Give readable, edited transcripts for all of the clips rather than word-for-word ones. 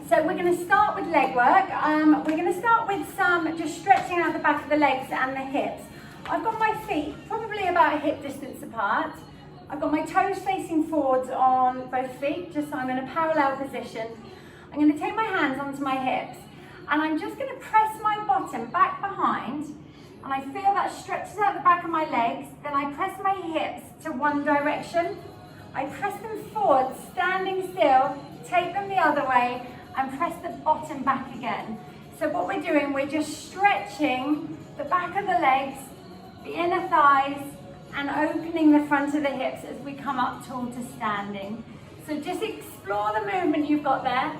So we're going to start with leg work. We're going to start with some just stretching out the back of the legs and the hips. I've got my feet probably about a hip distance apart. I've got my toes facing forwards on both feet, just so I'm in a parallel position. I'm going to take my hands onto my hips and I'm just going to press my bottom back behind, and I feel that stretches out the back of my legs. Then I press my hips to one direction. I press them forward, standing still, take them the other way, and press the bottom back again. So what we're doing, we're just stretching the back of the legs, the inner thighs, and opening the front of the hips as we come up tall to standing. So just explore the movement you've got there.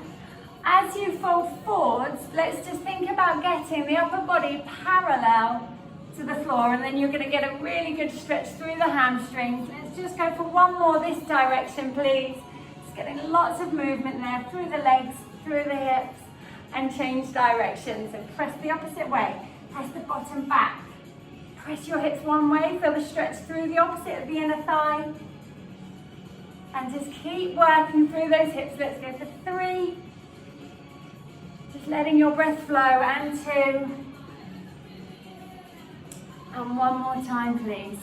As you fold forwards, let's just think about getting the upper body parallel to the floor, and then you're going to get a really good stretch through the hamstrings. Let's just go for one more this direction, please. Just getting lots of movement there through the legs, through the hips, and change direction. So press the opposite way, press the bottom back. Press your hips one way, feel the stretch through the opposite of the inner thigh. And just keep working through those hips. Let's go for 3. Just letting your breath flow, and 2. And one more time, please.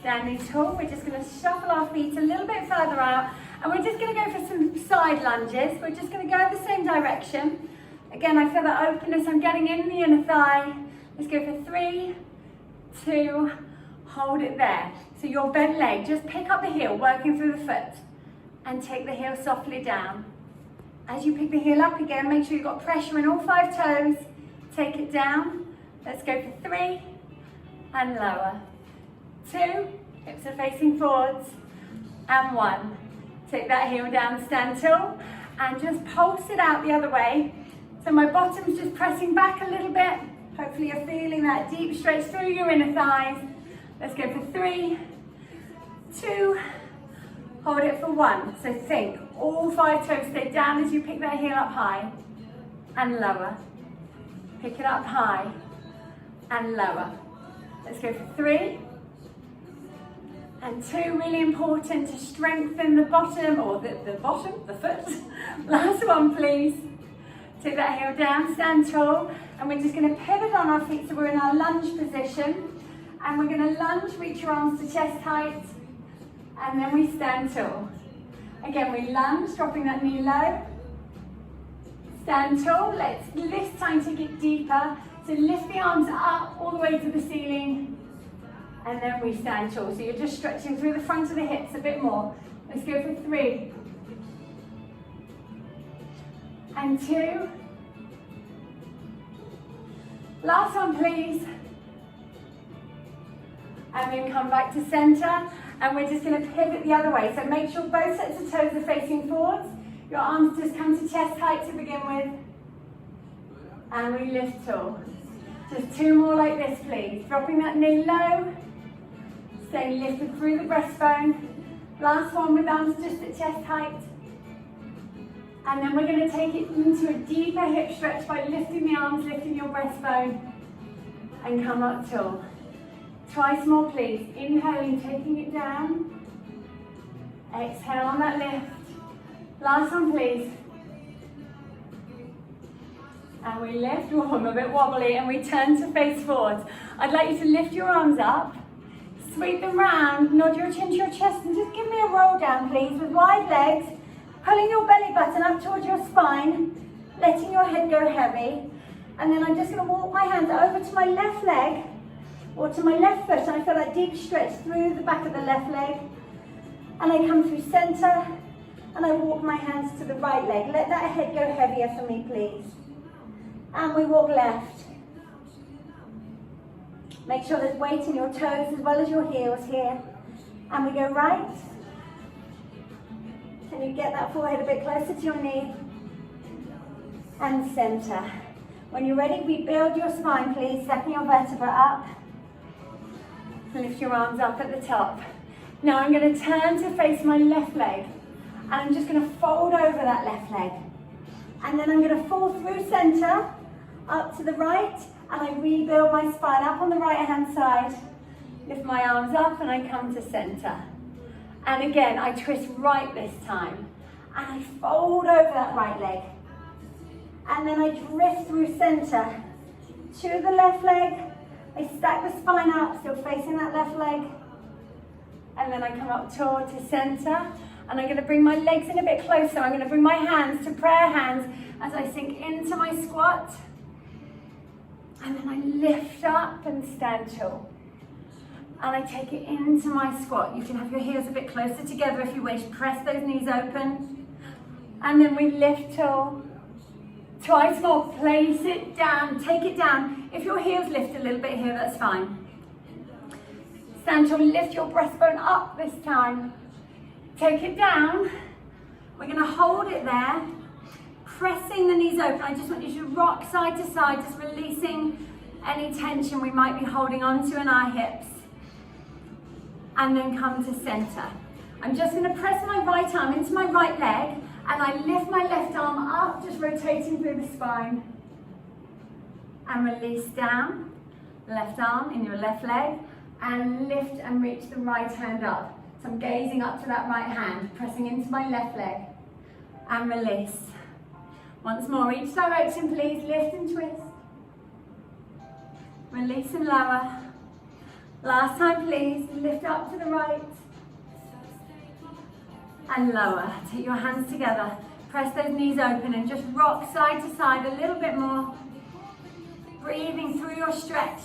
Standing tall, we're just going to shuffle our feet a little bit further out, and we're just going to go for some side lunges. We're just going to go the same direction. Again, I feel that openness, I'm getting in the inner thigh. Let's go for 3, 2, hold it there. So your bent leg, just pick up the heel, working through the foot, and take the heel softly down. As you pick the heel up again, make sure you've got pressure in all 5 toes. Take it down. Let's go for 3, and lower. 2, hips are facing forwards, and 1. Take that heel down, stand tall, and just pulse it out the other way. So my bottom's just pressing back a little bit. Hopefully you're feeling that deep stretch through your inner thighs. Let's go for 3, 2, hold it for 1. So think, all 5 toes stay down as you pick that heel up high, and lower. Pick it up high, and lower. Let's go for 3, and 2, really important to strengthen the bottom, or the foot. Last one, please. Take that heel down, stand tall, and we're just going to pivot on our feet so we're in our lunge position. And we're going to lunge, reach your arms to chest height, and then we stand tall. Again, we lunge, dropping that knee low. Stand tall, this time take it deeper. So lift the arms up all the way to the ceiling, and then we stand tall. So you're just stretching through the front of the hips a bit more. Let's go for 3, and 2. Last one, please. And then come back to center, and we're just going to pivot the other way. So make sure both sets of toes are facing forwards. Your arms just come to chest height to begin with, and we lift tall. Just 2 more like this, please. Dropping that knee low, staying lifted through the breastbone. Last one with arms just at chest height. And then we're going to take it into a deeper hip stretch by lifting the arms, lifting your breastbone, and come up tall. Twice more, please. Inhaling, taking it down. Exhale on that lift. Last one, please. And we lift, I'm a bit wobbly, and we turn to face forwards. I'd like you to lift your arms up, sweep them round, nod your chin to your chest, and just give me a roll down, please, with wide legs, pulling your belly button up towards your spine, letting your head go heavy. And then I'm just going to walk my hands over to my left leg, or to my left foot, and I feel that deep stretch through the back of the left leg. And I come through center, and I walk my hands to the right leg. Let that head go heavier for me, please. And we walk left. Make sure there's weight in your toes as well as your heels here. And we go right. Can you get that forehead a bit closer to your knee? And center. When you're ready, rebuild your spine, please. Stepping your vertebra up. Lift your arms up at the top. Now I'm going to turn to face my left leg. And I'm just going to fold over that left leg. And then I'm going to fall through center, up to the right, and I rebuild my spine up on the right hand side. Lift my arms up and I come to center. And again, I twist right this time. and I fold over that right leg. And then I drift through center to the left leg. I stack the spine up, still facing that left leg. And then I come up toward to center. And I'm going to bring my legs in a bit closer. I'm going to bring my hands to prayer hands as I sink into my squat. And then I lift up and stand tall. And I take it into my squat. You can have your heels a bit closer together if you wish. Press those knees open. And then we lift tall. Twice more. Place it down. Take it down. If your heels lift a little bit here, that's fine. Stand tall. Lift your breastbone up this time. Take it down. We're going to hold it there. Pressing the knees open. I just want you to rock side to side, just releasing any tension we might be holding onto in our hips. And then come to center. I'm just going to press my right arm into my right leg, and I lift my left arm up, just rotating through the spine. And release down. Left arm in your left leg, and lift and reach the right hand up. So I'm gazing up to that right hand, pressing into my left leg, and release. Once more, each direction, please. Lift and twist. Release and lower. Last time, please. Lift up to the right. And lower. Take your hands together. Press those knees open and just rock side to side a little bit more. Breathing through your stretch.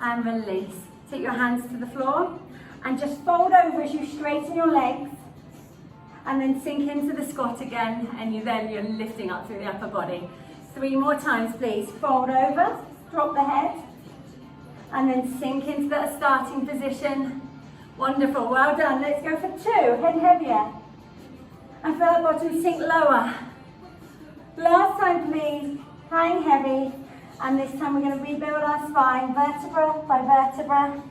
And release. Take your hands to the floor and just fold over as you straighten your legs, and then sink into the squat again, and you're lifting up through the upper body. 3 more times, please. Fold over, drop the head, and then sink into that starting position. Wonderful, well done. Let's go for 2, head heavier. And feel that bottom sink lower. Last time, please, hang heavy. And this time we're going to rebuild our spine, vertebra by vertebra.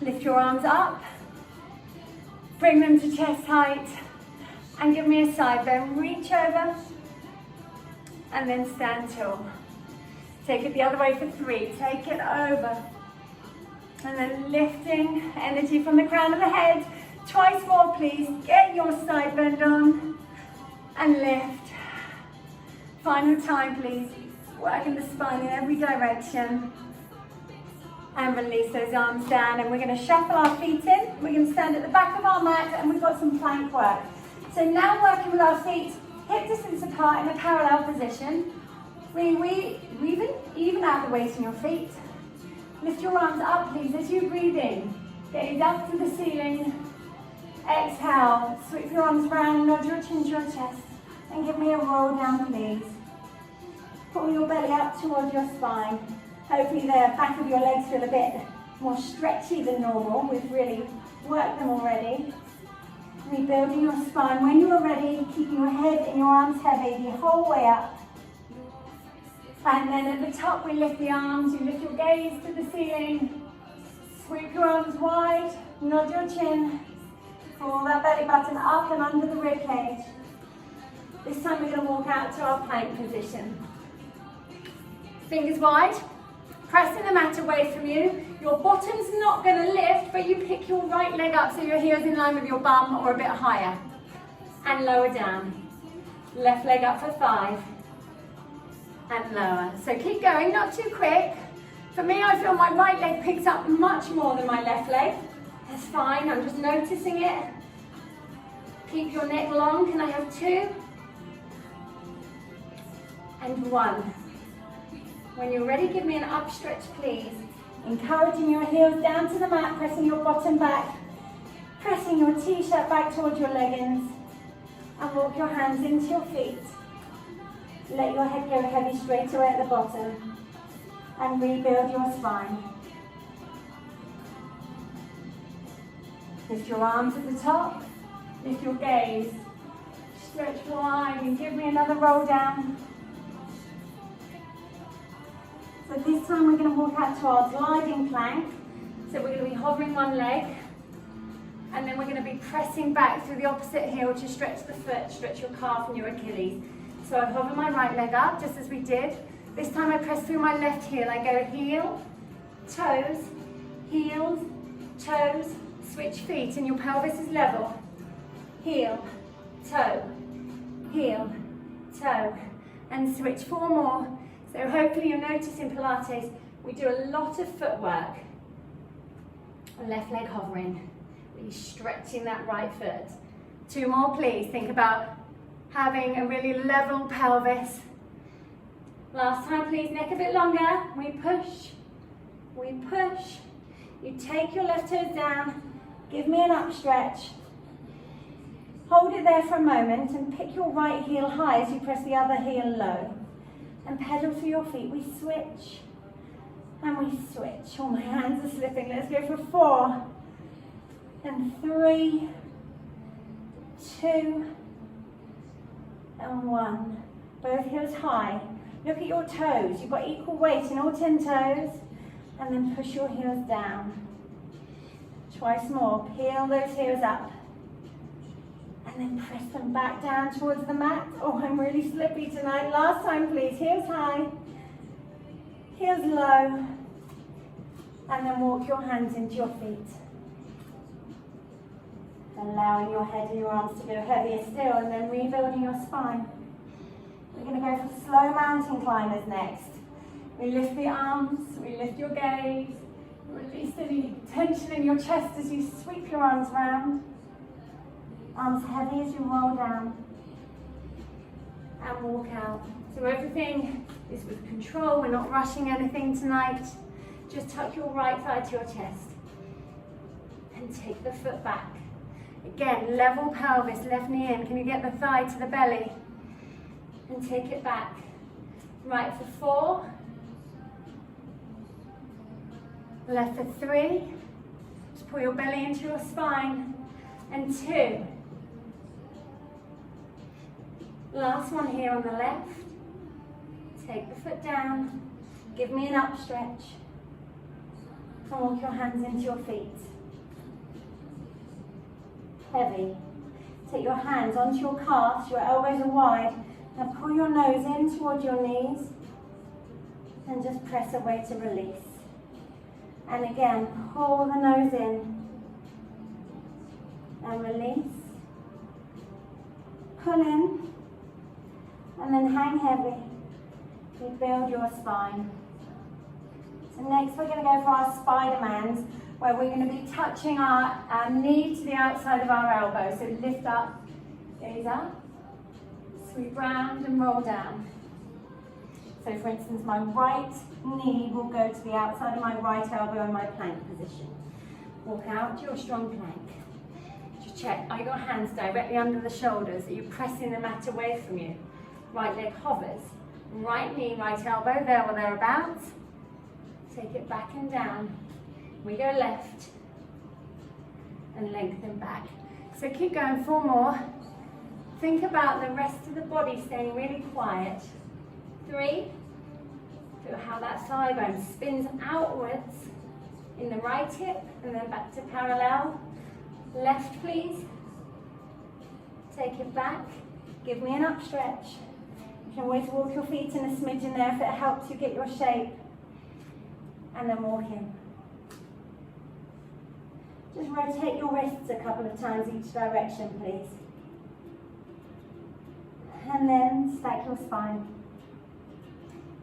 Lift your arms up. Bring them to chest height. And give me a side bend. Reach over. And then stand tall. Take it the other way for 3. Take it over. And then lifting energy from the crown of the head. Twice more, please. Get your side bend on. And lift. Final time, please. Working the spine in every direction. And release those arms down. And we're going to shuffle our feet in. We're going to stand at the back of our mat, and we've got some plank work. So now working with our feet hip distance apart in a parallel position. We even out the weight in your feet. Lift your arms up, please, as you breathe in. Gaze up to the ceiling. Exhale. Sweep your arms round, nod your chin to your chest. And give me a roll down, please. Pull your belly up towards your spine. Hopefully the back of your legs feel a bit more stretchy than normal. We've really worked them already. Rebuilding your spine. When you are ready, keeping your head and your arms heavy the whole way up. And then at the top, we lift the arms. You lift your gaze to the ceiling. Sweep your arms wide. Nod your chin. Pull that belly button up and under the rib cage. This time we're going to walk out to our plank position. Fingers wide, pressing the mat away from you. Your bottom's not going to lift, but you pick your right leg up so your heel's in line with your bum or a bit higher. And lower down. Left leg up for 5. And lower. So keep going, not too quick. For me, I feel my right leg picks up much more than my left leg. That's fine, I'm just noticing it. Keep your neck long. Can I have 2? And 1. When you're ready, give me an up stretch, please. Encouraging your heels down to the mat, pressing your bottom back, pressing your t-shirt back towards your leggings, and walk your hands into your feet. Let your head go heavy straight away at the bottom, and rebuild your spine. Lift your arms at the top, lift your gaze, stretch wide, and give me another roll down. So this time we're going to walk out to our gliding plank. So we're going to be hovering one leg, and then we're going to be pressing back through the opposite heel to stretch the foot, stretch your calf and your Achilles. So I hover my right leg up, just as we did. This time I press through my left heel. I go heel, toes, heels, toes, switch feet, and your pelvis is level. heel, toe, heel, toe, and switch 4 more. So hopefully you'll notice in Pilates, we do a lot of footwork. Left leg hovering, really stretching that right foot. 2 more please, think about having a really level pelvis. Last time please, neck a bit longer, we push, you take your left toes down, give me an up stretch, hold it there for a moment and pick your right heel high as you press the other heel low and pedal through your feet. We switch and we switch. Oh, my hands are slipping. Let's go for 4 and 3, 2 and 1. Both heels high. Look at your toes. You've got equal weight in all 10 toes. And then push your heels down. Twice more. Peel those heels up. And then press them back down towards the mat. Oh, I'm really slippy tonight. Last time, please. Heels high. Heels low. And then walk your hands into your feet. Allowing your head and your arms to go heavier still, and then rebuilding your spine. We're going to go for slow mountain climbers next. We lift the arms, we lift your gaze, release any tension in your chest as you sweep your arms round. Arms heavy as you roll down. And walk out. So everything is with control, we're not rushing anything tonight. Just tuck your right thigh to your chest. And take the foot back. Again, level pelvis, left knee in. Can you get the thigh to the belly? And take it back. Right for 4. Left for 3. Just pull your belly into your spine. And 2. Last one here on the left. Take the foot down. Give me an up stretch. And walk your hands into your feet. Heavy. Take your hands onto your calves, your elbows are wide. Now pull your nose in toward your knees and just press away to release. And again, pull the nose in and release. Pull in and then hang heavy. Rebuild your spine. So next we're going to go for our Spider-Mans, where we're going to be touching our knee to the outside of our elbow. So lift up, gaze up, sweep round and roll down. So for instance, my right knee will go to the outside of my right elbow in my plank position. Walk out to your strong plank. Just check, are your hands directly under the shoulders? Are you pressing the mat away from you? Right leg hovers. Right knee, right elbow, there or thereabouts. Take it back and down. We go left and lengthen back. So keep going, 4 more. Think about the rest of the body staying really quiet. 3. Feel how that thigh bone spins outwards in the right hip and then back to parallel. Left, please. Take it back. Give me an up stretch. You can always walk your feet in a smidgen there if it helps you get your shape. And then walk in. Just rotate your wrists a couple of times each direction, please. And then stack your spine.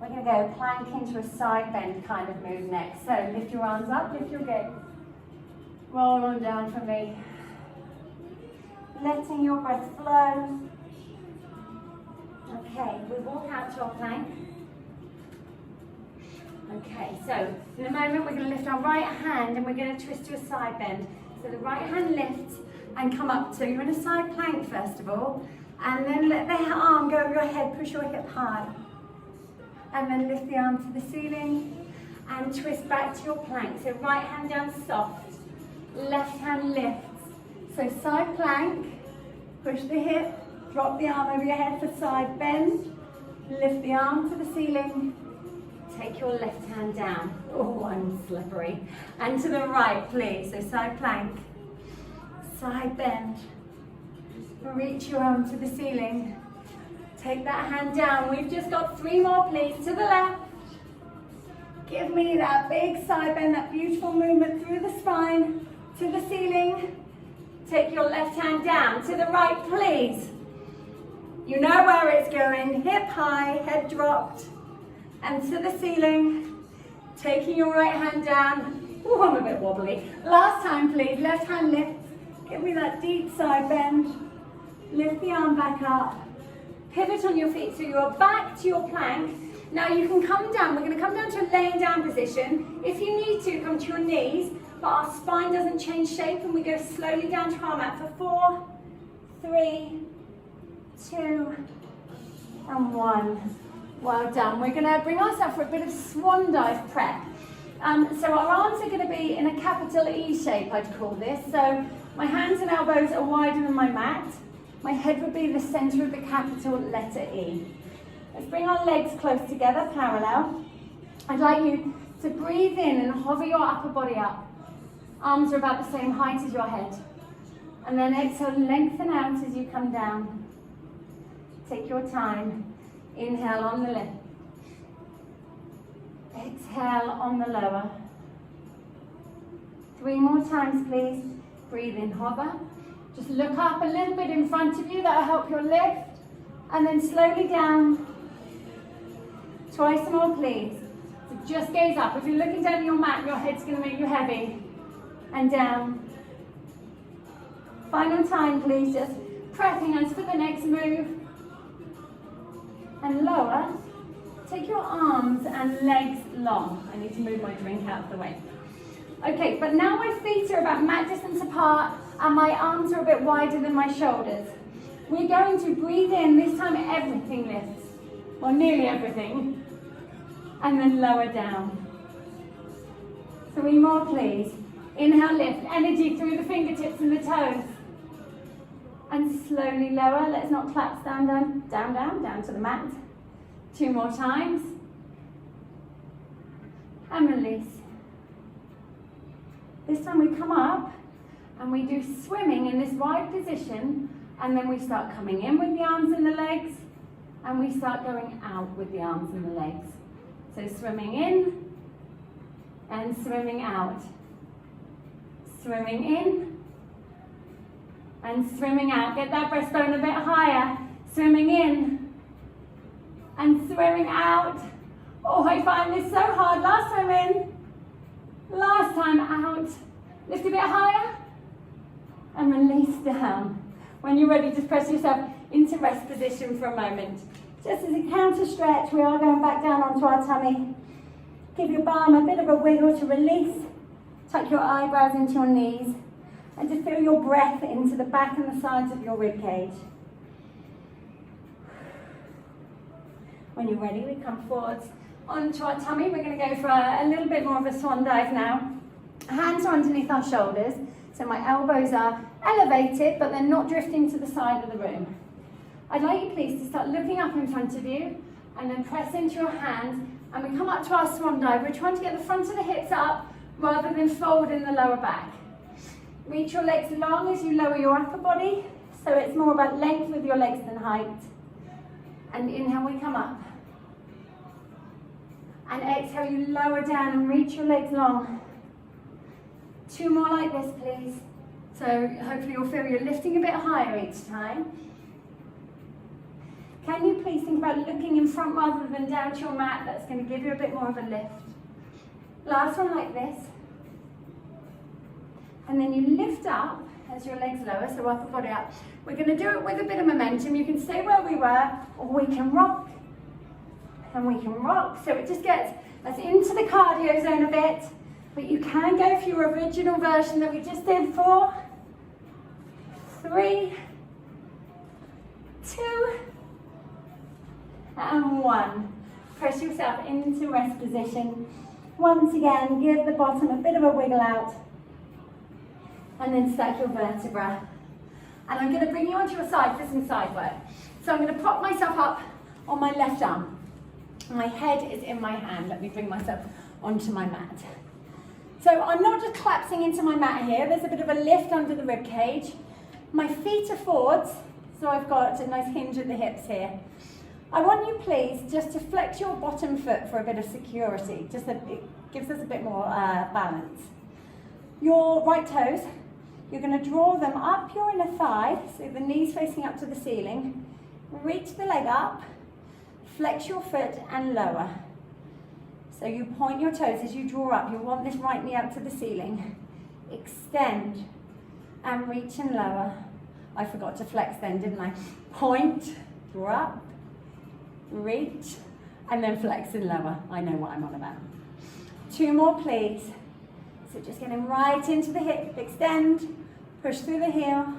We're going to go plank into a side bend kind of move next. So lift your arms up, lift your gaze. Roll on down for me. Letting your breath flow. Okay, we walk out to our plank. Okay, so in a moment we're going to lift our right hand and we're going to twist to a side bend. So the right hand lifts and come up. So you're in a side plank first of all. And then let the arm go over your head, push your hip high. And then lift the arm to the ceiling and twist back to your plank. So right hand down soft, left hand lifts. So side plank, push the hip, drop the arm over your head for side bend, lift the arm to the ceiling, take your left hand down. Oh, I'm slippery. And to the right, please. So side plank, side bend. Reach your arm to the ceiling. Take that hand down. We've just got 3 more, please. To the left. Give me that big side bend, that beautiful movement through the spine. To the ceiling. Take your left hand down. To the right, please. You know where it's going. Hip high, head dropped. And to the ceiling. Taking your right hand down. Oh, I'm a bit wobbly. Last time, please. Left hand lifts. Give me that deep side bend. Lift the arm back up. Pivot on your feet so you're back to your plank. Now you can come down. We're going to come down to a laying down position. If you need to, come to your knees, but our spine doesn't change shape, and we go slowly down to our mat for 4, 3, 2, and 1. Well done. We're going to bring ourselves for a bit of swan dive prep. So our arms are going to be in a capital E shape, I'd call this. So my hands and elbows are wider than my mat. My head would be the center of the capital letter E. Let's bring our legs close together, parallel. I'd like you to breathe in and hover your upper body up. Arms are about the same height as your head. And then exhale, lengthen out as you come down. Take your time. Inhale on the lift. Exhale on the lower. 3 more times, please. Breathe in, hover. Just look up a little bit in front of you. That'll help your lift. And then slowly down. Twice more, please. So just gaze up. If you're looking down at your mat, your head's going to make you heavy. And down. Final time, please. Just prepping us for the next move. And lower. Take your arms and legs long. I need to move my drink out of the way. Okay, but now my feet are about mat distance apart and my arms are a bit wider than my shoulders. We're going to breathe in. This time everything lifts. Well, nearly everything. And then lower down. 3 more, please. Inhale, lift. Energy through the fingertips and the toes. And slowly lower. Let's not collapse down, down to the mat. 2 more times. And release. This time we come up and we do swimming in this wide position, and then we start coming in with the arms and the legs, and we start going out with the arms and the legs. So swimming in and swimming out. Swimming in and swimming out. Get that breastbone a bit higher. Swimming in and swimming out. Oh, I find this so hard. Last time in, last time out. Lift a bit higher and release down. When you're ready, just press yourself into rest position for a moment. Just as a counter stretch, we are going back down onto our tummy. Give your bum a bit of a wiggle to release. Tuck your eyebrows into your knees and just feel your breath into the back and the sides of your rib cage. When you're ready, we come forwards onto our tummy. We're going to go for a little bit more of a swan dive now. Hands are underneath our shoulders, so my elbows are elevated, but they're not drifting to the side of the room. I'd like you please to start looking up in front of you and then press into your hands, and we come up to our swan dive. We're trying to get the front of the hips up rather than fold in the lower back. Reach your legs long as you lower your upper body, so it's more about length with your legs than height. And inhale, we come up. And exhale, you lower down and reach your legs long. 2 more like this, please. So hopefully you'll feel you're lifting a bit higher each time. Can you please think about looking in front rather than down to your mat? That's going to give you a bit more of a lift. Last one like this. And then you lift up as your legs lower, so upper body up. We're going to do it with a bit of momentum. You can stay where we were, or we can rock. And we can rock. So it just gets us into the cardio zone a bit. But you can go for your original version that we just did. 4, 3, 2, and 1. Press yourself into rest position. Once again, give the bottom a bit of a wiggle out. And then stack your vertebra. And I'm going to bring you onto your side for some side work. So I'm going to prop myself up on my left arm. My head is in my hand. Let me bring myself onto my mat. So I'm not just collapsing into my mat here. There's a bit of a lift under the rib cage. My feet are forwards, so I've got a nice hinge at the hips here. I want you please just to flex your bottom foot for a bit of security. Just that it gives us a bit more balance. Your right toes, You're going to draw them up your inner thigh, so the knees facing up to the ceiling. Reach the leg up, flex your foot and lower. So you point your toes as you draw up. You'll want this right knee up to the ceiling. Extend and reach and lower. I forgot to flex then, didn't I? Point, draw up, reach, and then flex and lower. I know what I'm on about. 2 more, please. So just getting right into the hip. Extend, push through the heel.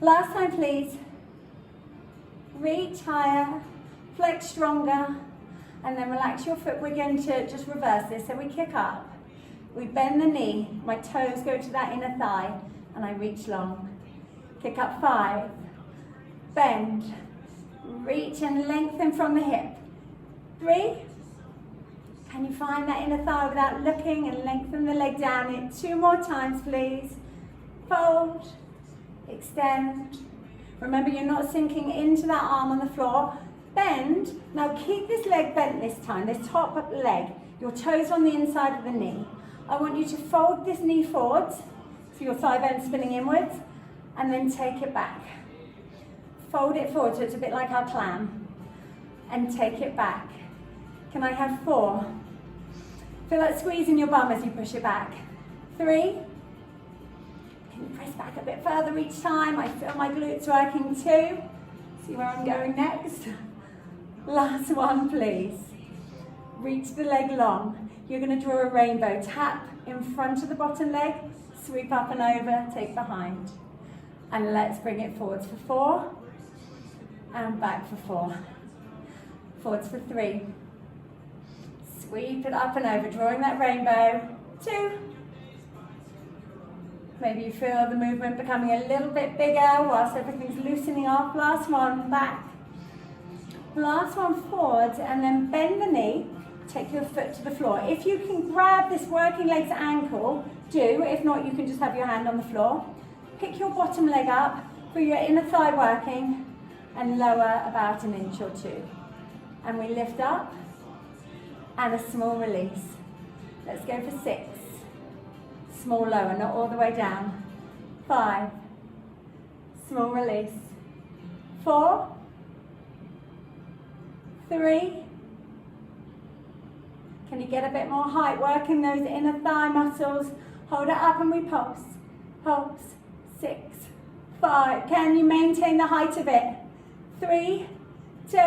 Last time, please. Reach higher, flex stronger, and then relax your foot. We're going to just reverse this. So we kick up, we bend the knee, my toes go to that inner thigh, and I reach long. Kick up 5, bend, reach and lengthen from the hip. 3, can you find that inner thigh without looking and lengthen the leg down? 2 more times, please. Fold, extend. Remember, you're not sinking into that arm on the floor. Bend. Now keep this leg bent this time, this top leg. Your toes on the inside of the knee. I want you to fold this knee forwards, so your thigh bone spinning inwards, and then take it back. Fold it forward, so it's a bit like our clam. And take it back. Can I have 4? Feel like squeezing your bum as you push it back. 3. Can you press back a bit further each time? I feel my glutes working too. See where I'm going next? Last one, please. Reach the leg long. You're going to draw a rainbow. Tap in front of the bottom leg, sweep up and over, take behind. And let's bring it forwards for 4, and back for 4. Forwards for 3. Sweep it up and over, drawing that rainbow. 2. Maybe you feel the movement becoming a little bit bigger whilst everything's loosening off. Last one, back. Last one, forwards, and then bend the knee. Take your foot to the floor. If you can grab this working leg's ankle, do. If not, you can just have your hand on the floor. Pick your bottom leg up, feel your inner thigh working, and lower about 1 inch or 2. And we lift up, and a small release. Let's go for 6. Small lower, not all the way down. 5. Small release. 4. 3. Can you get a bit more height, working those inner thigh muscles? Hold it up and we pulse. Pulse. 6. 5. Can you maintain the height of it? 3, 2,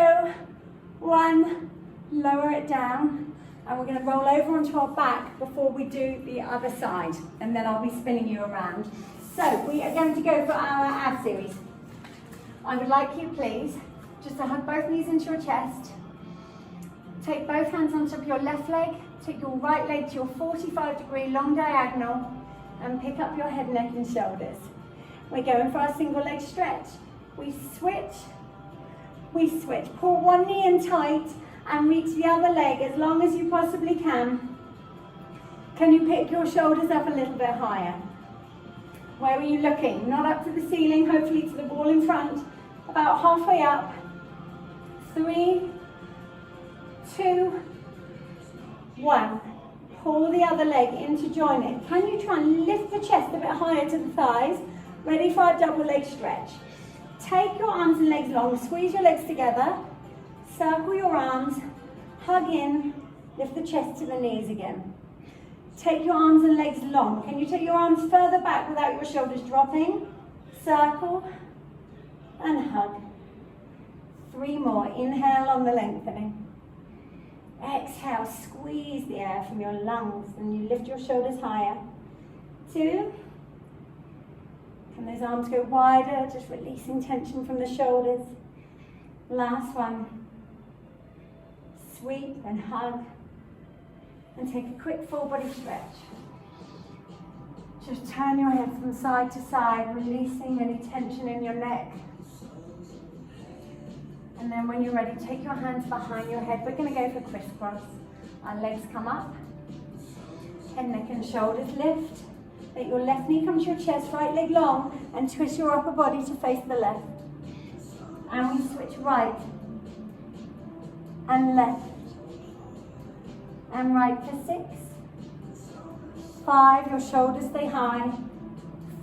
1. Lower it down. And we're going to roll over onto our back before we do the other side. And then I'll be spinning you around. So we are going to go for our ab series. I would like you, please, just to hug both knees into your chest. Take both hands on top of your left leg. Take your right leg to your 45-degree long diagonal. And pick up your head, neck and shoulders. We're going for our single leg stretch. We switch. We switch. Pull one knee in tight. And reach the other leg as long as you possibly can. Can you pick your shoulders up a little bit higher? Where are you looking? Not up to the ceiling, hopefully to the wall in front. About halfway up. 3, 2, 1. Pull the other leg in to join it. Can you try and lift the chest a bit higher to the thighs? Ready for our double leg stretch. Take your arms and legs long, squeeze your legs together. Circle your arms, hug in, lift the chest to the knees again. Take your arms and legs long. Can you take your arms further back without your shoulders dropping? Circle and hug. 3 more. Inhale on the lengthening. Exhale, squeeze the air from your lungs and you lift your shoulders higher. 2. Can those arms go wider, just releasing tension from the shoulders. Last one. Sweep and hug, and take a quick full body stretch. Just turn your head from side to side, releasing any tension in your neck. And then when you're ready, take your hands behind your head. We're going to go for crisscross. Our legs come up, head, neck and shoulders lift. Let your left knee come to your chest, right leg long, and twist your upper body to face the left. And we switch right and left. And right for 6. 5, your shoulders stay high.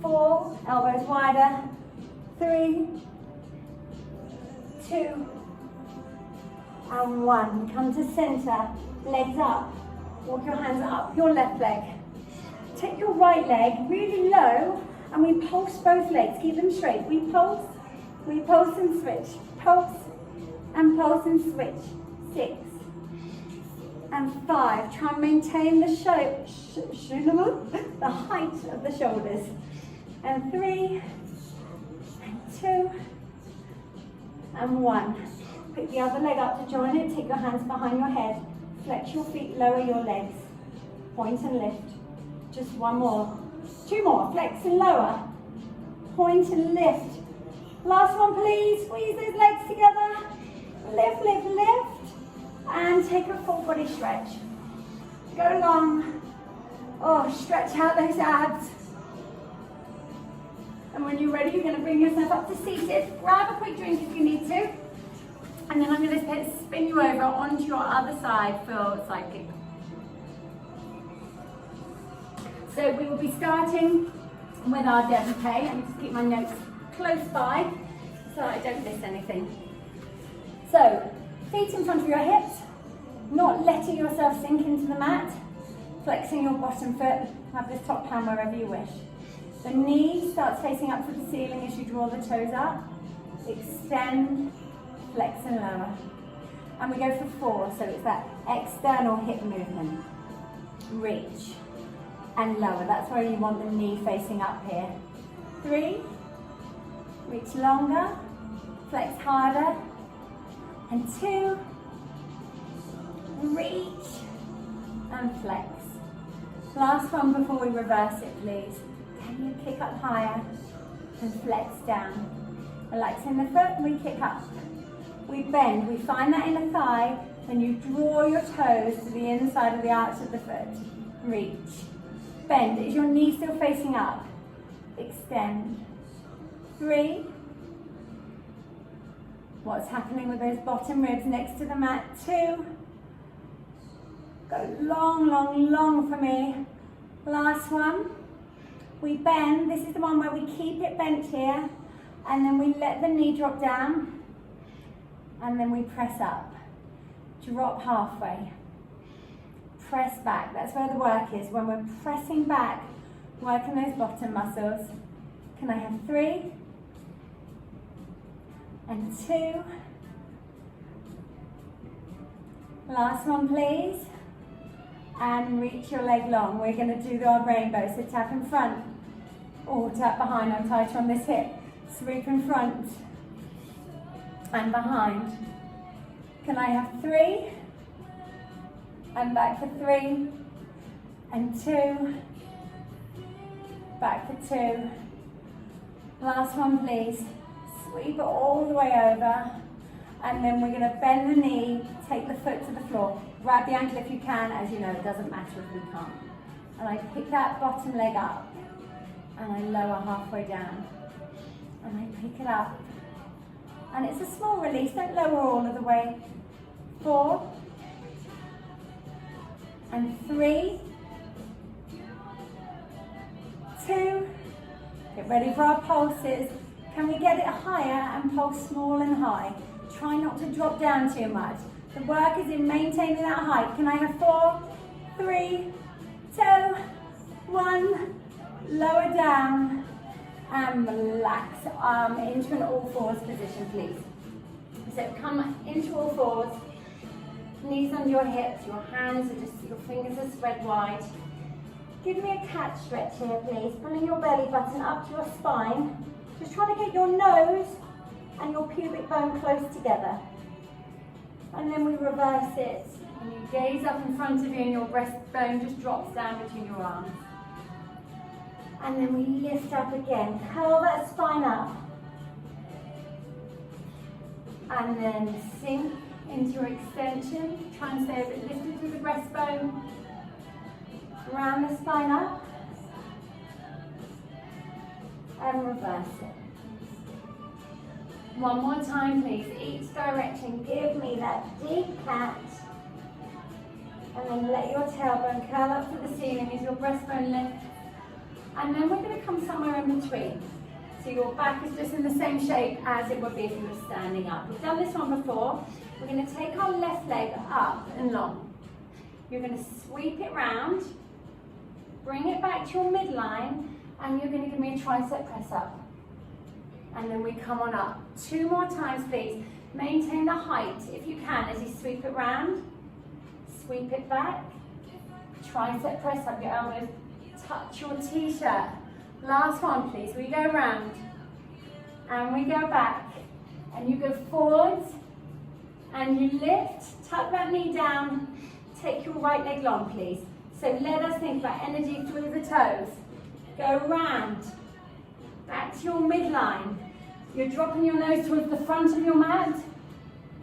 4, elbows wider, 3, 2, and 1. Come to center, legs up. Walk your hands up your left leg. Take your right leg really low, and we pulse both legs. Keep them straight. We pulse and switch. Pulse and switch. 6 and 5. Try and maintain the the height of the shoulders. And 3 and 2 and 1. Pick the other leg up to join it. Take your hands behind your head. Flex your feet, lower your legs. Point and lift. Just one more. 2 more. Flex and lower. Point and lift. Last one, please. Squeeze those legs together. Lift, lift, lift. And take a full body stretch. Go long. Oh, stretch out those abs. And when you're ready, you're going to bring yourself up to seated. Grab a quick drink if you need to. And then I'm going to spin you over onto your other side for side kick. So we will be starting with our développé. Let me just keep my notes close by so I don't miss anything. So, feet in front of your hips, not letting yourself sink into the mat, flexing your bottom foot, have this top hand wherever you wish. The knee starts facing up to the ceiling as you draw the toes up. Extend, flex and lower. And we go for 4, so it's that external hip movement. Reach and lower. That's where you want the knee facing up here. 3, reach longer, flex harder. And 2, reach and flex. Last one before we reverse it, please. Can you kick up higher and flex down? Relaxing the foot, we kick up. We bend, we find that inner thigh, then you draw your toes to the inside of the arch of the foot. Reach. Bend. Is your knee still facing up? Extend. 3. What's happening with those bottom ribs next to the mat? 2. Go long, long, long for me. Last one. We bend. This is the one where we keep it bent here. And then we let the knee drop down. And then we press up. Drop halfway. Press back. That's where the work is. When we're pressing back, working those bottom muscles. Can I have 3? And 2. Last one, please. And reach your leg long. We're going to do our rainbow. So tap in front. Or tap behind. I'm tighter on this hip. Sweep in front. And behind. Can I have 3? And back for 3. And 2. Back for 2. Last one, please. Sweep it all the way over. And then we're going to bend the knee, take the foot to the floor. Grab the ankle if you can. As you know, it doesn't matter if we can't. And I pick that bottom leg up. And I lower halfway down. And I pick it up. And it's a small release. Don't lower all of the way. 4. And 3. 2. Get ready for our pulses. Can we get it higher and pulse small and high? Try not to drop down too much. The work is in maintaining that height. Can I have 4, 3, 2, 1. Lower down and relax into an all fours position, please. So come into all fours. Knees under your hips, your hands are just, your fingers are spread wide. Give me a cat stretch here, please. Pulling your belly button up to your spine. Just try to get your nose and your pubic bone close together. And then we reverse it. And you gaze up in front of you and your breastbone just drops down between your arms. And then we lift up again. Curl that spine up. And then sink into your extension. Try and stay a bit lifted through the breastbone. Round the spine up. And reverse it. One more time, please. Each direction. Give me that deep cat. And then let your tailbone curl up to the ceiling as your breastbone lifts. And then we're going to come somewhere in between. So your back is just in the same shape as it would be if you were standing up. We've done this one before. We're going to take our left leg up and long. You're going to sweep it round, bring it back to your midline, and you're going to give me a tricep press up. And then we come on up. 2 more times, please. Maintain the height if you can as you sweep it round. Sweep it back. Tricep press up, your elbows touch your t-shirt. Last one, please. We go round and we go back, and you go forwards and you lift, tuck that knee down, take your right leg long, please. So let us think about energy through the toes. Go round, back to your midline. You're dropping your nose towards the front of your mat,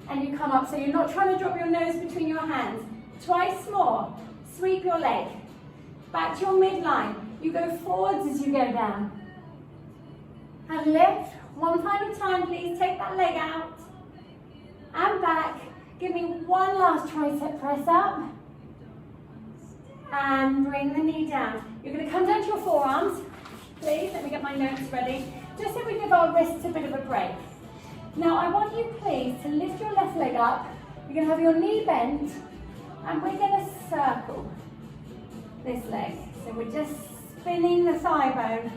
and you come up. So you're not trying to drop your nose between your hands. Twice more. Sweep your leg. Back to your midline. You go forwards as you go down. And lift. One final time, please. Take that leg out. And back. Give me one last tricep press up. And bring the knee down. You're going to come down to your forearms. Please, let me get my notes ready. Just so we give our wrists a bit of a break. Now, I want you, please, to lift your left leg up. You're going to have your knee bent. And we're going to circle this leg. So we're just spinning the thigh bone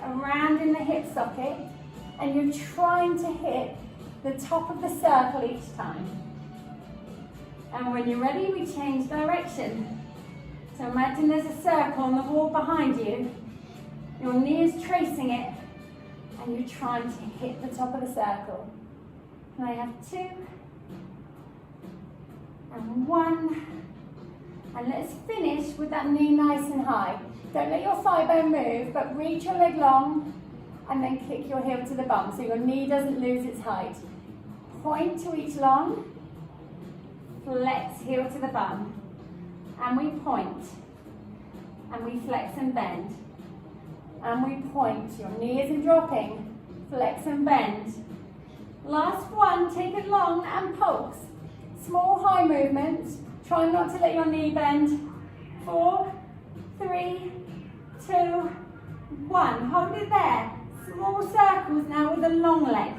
around in the hip socket, and you're trying to hit the top of the circle each time. And when you're ready, we change direction. So imagine there's a circle on the wall behind you. Your knee is tracing it, and you're trying to hit the top of the circle. And I have 2 and 1. And let's finish with that knee nice and high. Don't let your thigh bone move, but reach your leg long and then kick your heel to the bum so your knee doesn't lose its height. Point to each long, flex heel to the bum, and we point, and we flex and bend, and we point. Your knee isn't dropping, flex and bend. Last one, take it long and pulse. Small high movements. Try not to let your knee bend. 4, 3, 2, 1. Hold it there. Small circles now with a long leg.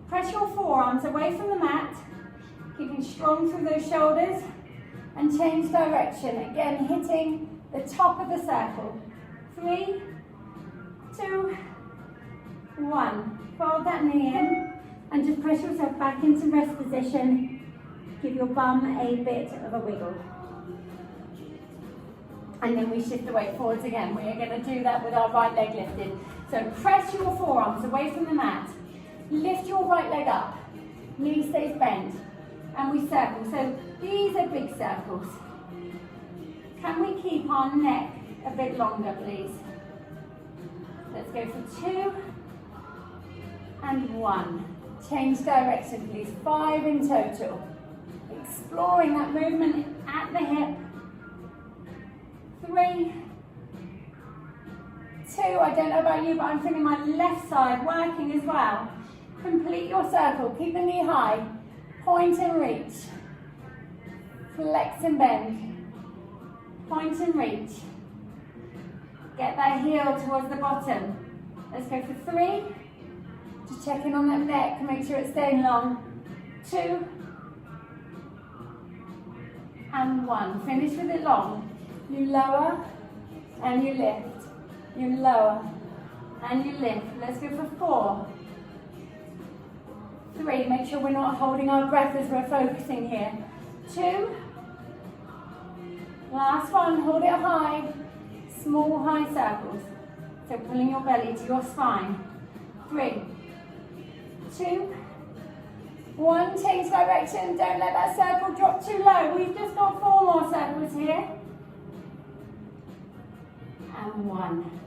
Press your forearms away from the mat, keeping strong through those shoulders, and change direction. Again, hitting the top of the circle. 3, 2, 1. Fold that knee in, and just press yourself back into rest position. Give your bum a bit of a wiggle. And then we shift the weight forwards again. We're going to do that with our right leg lifted. So press your forearms away from the mat. Lift your right leg up. Knee stays bent. And we circle. So these are big circles. Can we keep our neck a bit longer, please? Let's go for 2 and 1. Change direction, please. 5 in total. Exploring that movement at the hip. 3, 2, I don't know about you, but I'm feeling my left side working as well. Complete your circle, keep the knee high, point and reach, flex and bend, point and reach. Get that heel towards the bottom. Let's go for 3, just check in on that neck, make sure it's staying long. 2, and 1, finish with it long. You lower and you lift. You lower and you lift. Let's go for 4, 3, make sure we're not holding our breath as we're focusing here. 2, last one, hold it high. Small high circles. So pulling your belly to your spine. 3, 2, 1, change direction. Don't let that circle drop too low. We've just got 4 more circles here. And 1.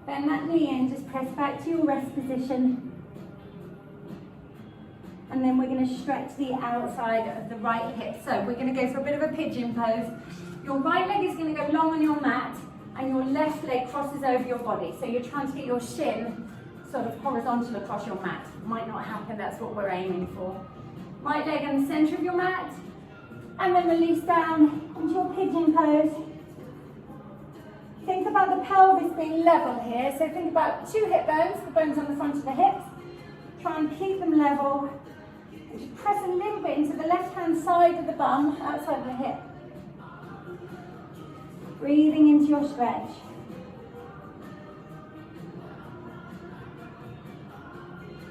Bend that knee in, just press back to your rest position. And then we're going to stretch the outside of the right hip. So we're going to go for a bit of a pigeon pose. Your right leg is going to go long on your mat, and your left leg crosses over your body. So you're trying to get your shin sort of horizontal across your mat. Might not happen, that's what we're aiming for. Right leg in the center of your mat, and then release down into your pigeon pose. think about the pelvis being level here. So think about 2 hip bones, the bones on the front of the hips. Try and keep them level. And just press a little bit into the left-hand side of the bum, outside of the hip. Breathing into your stretch.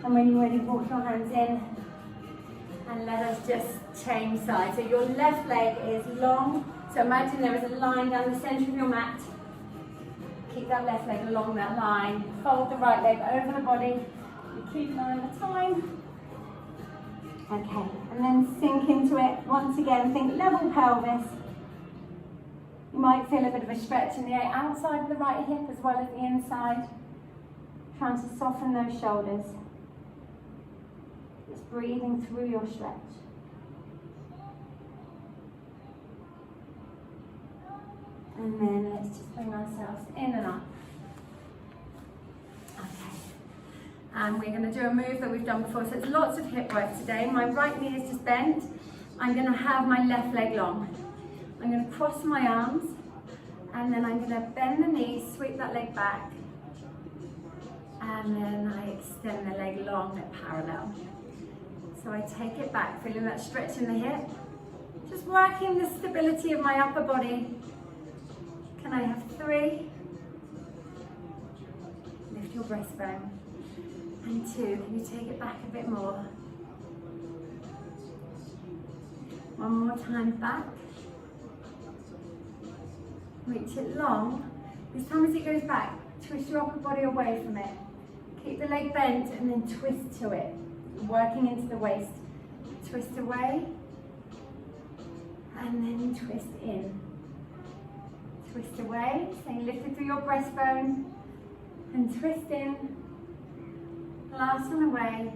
And when you're ready, walk your hands in. And let us just change sides. So your left leg is long. So imagine there is a line down the centre of your mat. Keep that left leg along that line. Fold the right leg over the body. You keep 9 at a time. Okay, and then sink into it. Once again, think level pelvis. You might feel a bit of a stretch in the outside of the right hip as well as the inside. Trying to soften those shoulders. Just breathing through your stretch. And then let's just bring ourselves in and up. Okay. And we're going to do a move that we've done before. So it's lots of hip work today. My right knee is just bent. I'm going to have my left leg long. I'm going to cross my arms. And then I'm going to bend the knee, sweep that leg back. And then I extend the leg long at parallel. So I take it back, feeling that stretch in the hip. Just working the stability of my upper body. Can I have 3? Lift your breastbone. And 2, can you take it back a bit more? One more time back. Reach it long. This time as it goes back, twist your upper body away from it. Keep the leg bent and then twist to it. Working into the waist. Twist away. And then twist in. Twist away, staying lifted through your breastbone, and twist in. Last one away,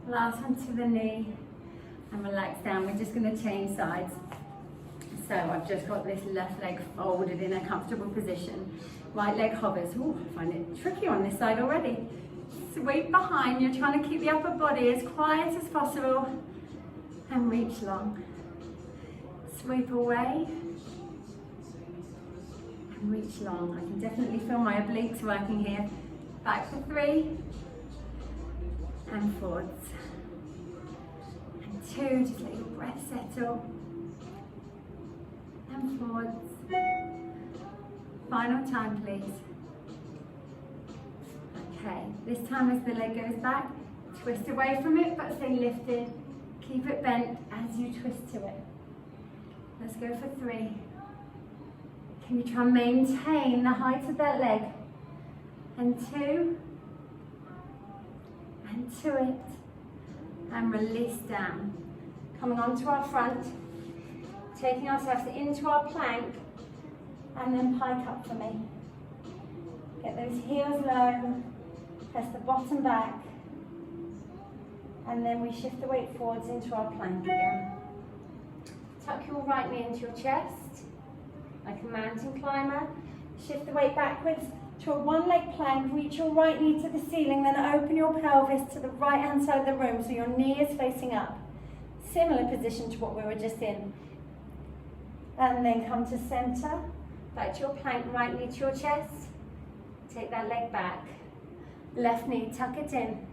last one to the knee, and relax down. We're just going to change sides. So I've just got this left leg folded in a comfortable position. Right leg hovers. Ooh, I find it tricky on this side already. Sweep behind, you're trying to keep the upper body as quiet as possible, and reach long. Sweep away. Reach long. I can definitely feel my obliques working here. Back for 3 and forwards. And 2, just let your breath settle. And forwards. Final time, please. Okay, this time as the leg goes back, twist away from it but stay lifted. Keep it bent as you twist to it. Let's go for 3. Can you try and maintain the height of that leg? And 2. And to it. And release down. Coming onto our front. Taking ourselves into our plank. And then pike up for me. Get those heels low. Press the bottom back. And then we shift the weight forwards into our plank again. Tuck your right knee into your chest. Like a mountain climber. Shift the weight backwards to a 1-leg plank. Reach your right knee to the ceiling, then open your pelvis to the right hand side of the room so your knee is facing up. Similar position to what we were just in. And then come to center. Back to your plank, right knee to your chest. Take that leg back. Left knee, tuck it in.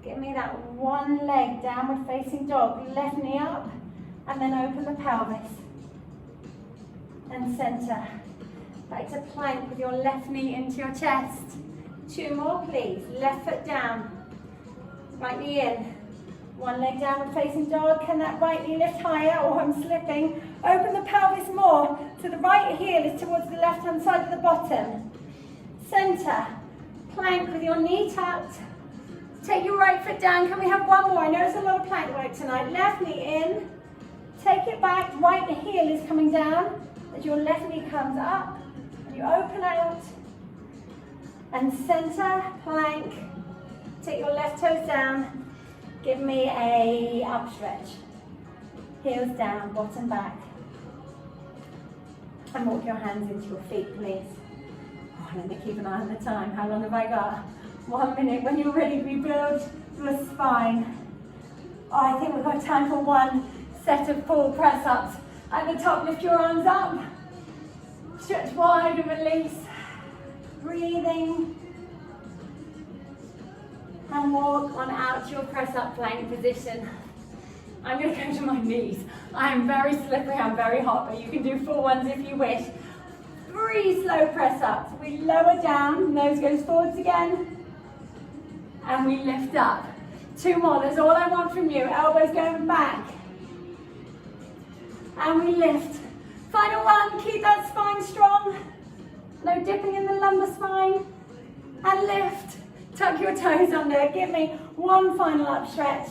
Give me that 1 leg, downward facing dog. Left knee up, and then open the pelvis. And center. Back to plank with your left knee into your chest. 2 more, please. Left foot down. Right knee in. 1 leg downward facing dog. Can that right knee lift higher? Oh, I'm slipping. Open the pelvis more. So the right heel is towards the left hand side of the bottom. Center. Plank with your knee tucked. Take your right foot down. Can we have 1 more? I know it's a lot of plank work tonight. Left knee in. Take it back. Right heel is coming down. As your left knee comes up, and you open out, and center, plank. Take your left toes down. Give me a up stretch. Heels down, bottom back. And walk your hands into your feet, please. Oh, let me keep an eye on the time. How long have I got? 1 minute. When you're ready, rebuild your spine. Oh, I think we've got time for 1 set of full press-ups. At the top, lift your arms up. Stretch wide and release. Breathing. And walk on out to your press up plank position. I'm going to go to my knees. I am very slippery, I'm very hot, but you can do full ones if you wish. 3 slow press ups. We lower down, nose goes forwards again. And we lift up. 2 more, that's all I want from you. Elbows going back. And we lift. Final one, keep that spine strong. No dipping in the lumbar spine. And lift. Tuck your toes under. Give me 1 final up stretch.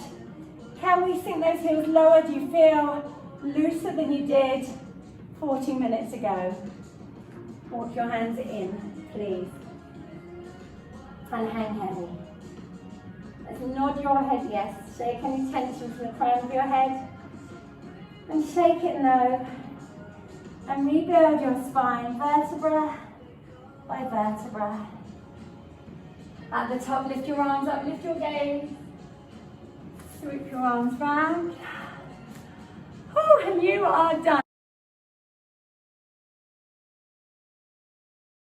Can we sink those heels lower? Do you feel looser than you did 40 minutes ago? Walk your hands in, please. And hang heavy. Let's nod your head yes. Shake any tension from the crown of your head. And shake it no. And rebuild your spine, vertebra by vertebra. At the top, lift your arms up, lift your gaze. Sweep your arms round. Oh, and you are done.